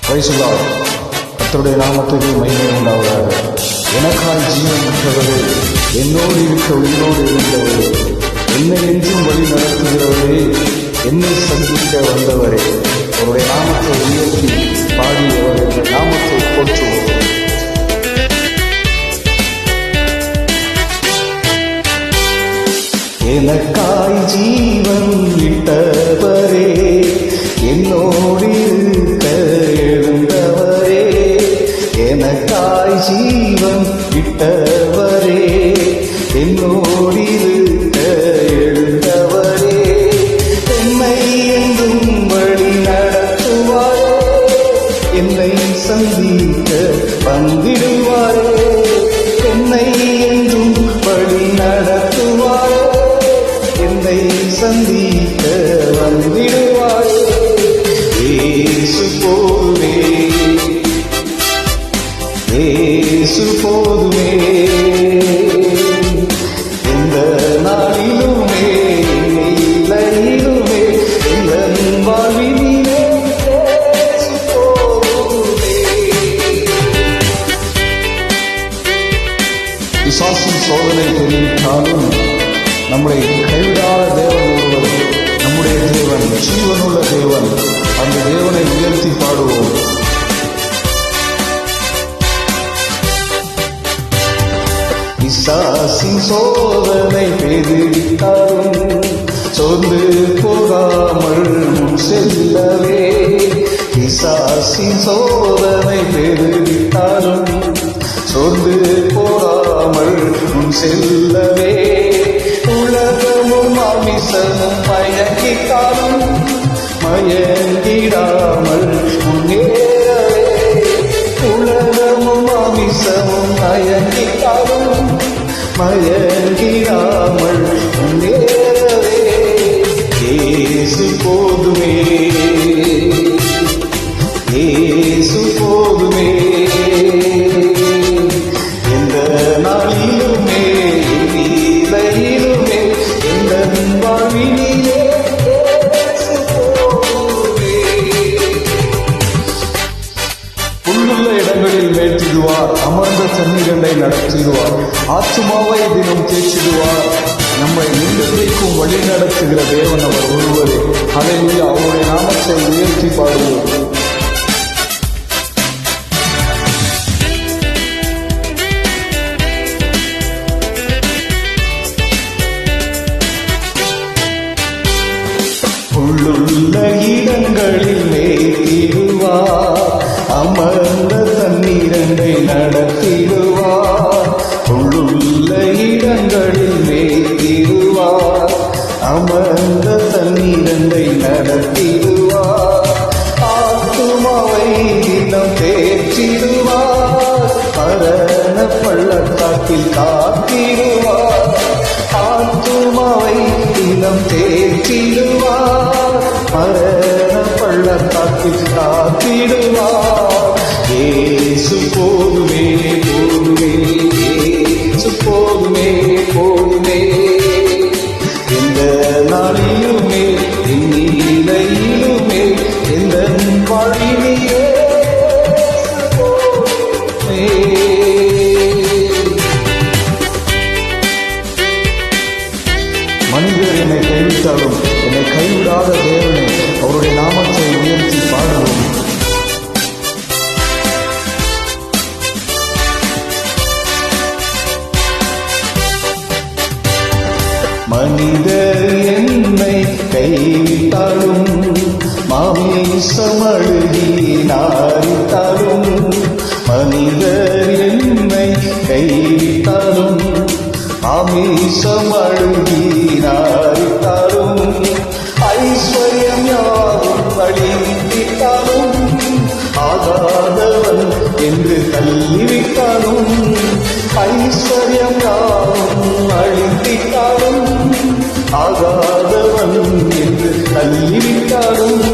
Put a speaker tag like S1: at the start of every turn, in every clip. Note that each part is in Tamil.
S1: கர்த்தருடைய நாமத்துக்கு மகிமை உண்டாவதாக. எனக்காய் ஜீவன் விட்டவரே, என்னோடு இருக்க உயிரோடு இருந்தவரே, என்னை என்றும் வழி நடத்துகிறவரே, என்னை சந்திக்க வந்தவரே, அவருடைய நாமத்தை உயர்த்தி பாடி அவருடைய நாமத்தை போற்றுவோம். எனக்காய் ஜீவன் விட்டவரே, என்னோடு இருக்க எழுந்தவரே, எனக்காய் ஜீவன் விட்டவரே, என்னோடு இருக்க எழுந்தவரே, என்னை என்றும் வழி நடத்துவாரே, என்னை சந்திக்க வந்திடுவாரே, என்னை என்றும் வழி நடத்துவாரே, என்னை சந்திக்க வந்திடுவாரே. இயேசு போதுமே, இயேசு போதுமே, இந்த நாளிலுமே இல்லையிலுமே இந்த வாழ்விலே இயேசு போதுமே. பிசாசின் சோதனை தெரிவித்தாலும் நம்முடைய கைவிடாத தேவன் ஒருவர், நம்முடைய தேவன் ஜீவனுள்ள தேவன். அந்த தேவனை உயர்த்தி பாடுவோம். பிசாசின் சோதனை பெருகிட்டாலும் சொந்து போகாமல் செல்லவே, பிசாசின் சோதனை பெருகிட்டாலும் சொந்து போகாமல் செல்லவே, உலகமும் மாமிசமும் மயங்கிட்டாலும் மயங்கிடாமல் முன்னேறவே, உலகமும் மாமிசமும் மயங்கிட்டாலும் மயங்கிடாமல் முன்னேறவே. இயேசு போதுமே, இயேசு போதுமே, எந்த நாளிலுமே நீலையிலுமே எந்த வாழ்விலே இயேசு போதுமே. புல்லுள்ள இடங்களில் மேய்த்திடுவார், அமர்ந்த தண்ணீரை நடத்திடுவார், ஆத்துமாவை தினம் தேய்ச்சிடுவார். நம்மை நிலைக்கும் வழி நடத்துகிற தேவன் அவர் ஒருவரே. ஹல்லேலூயா. அவருடைய நாமத்தை உயர்த்தி பாடுவோம். உள்ளுள்ள இடங்களில் மேய்த்திடுவார், அமர்ந்த தண்ணீரை நடத்திடுவார். உள்ளுள்ள இடங்களில் மேய்த்திடுவார், அமர்ந்த தண்ணீரை நடத்திடுவார். ஆத்துமாவை தினம் தேற்றிடுவார், மரண பள்ளத்தாக்கில் காத்திடுவார். ஆத்துமாவை தினம் தேற்றிடுவார், மரண பள்ளத்தாக்கில் காத்திடுவார். இயேசு போதுமே, போதுமே, இயேசு போதுமே, போதுமே, இந்த நாளிலுமே இந்நிலையிலுமே இந்த வாழ்விலே இயேசு போதுமே. மனிதர் என்னை கைவிட்டாலும் என்னை கைவிடாத தேவனை அவருடைய நாமத்தை உயர்த்தி பாடுவோம். மனிதர் என்னை கைவிட்டாலும் மாமிசமழுகி நாரித்தாலும், மனிதர் என்னை கைவிட்டாலும் மாமிசமழுகி நாரித்தாலும், ஐஸ்வர்யம் யாரும் அழித்திட்டாலும் ஆகாதவன் என்று தள்ளிவிட்டாலும், ஐஸ்வர்யம் யாரும் அழித்திட்டாலும் ஆகாதவன் என்று தள்ளிவிட்டாலும்,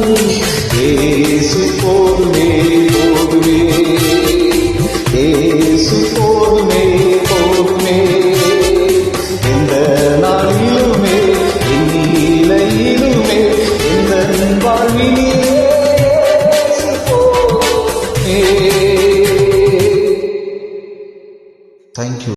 S1: இயேசு போதுமே, போதுமே, இயேசு போதுமே, போதுமே, எந்த நாளிலுமே இந்நிலையிலுமே இந்த வாழ்விலே இயேசு போதுமே. தேங்க்யூ.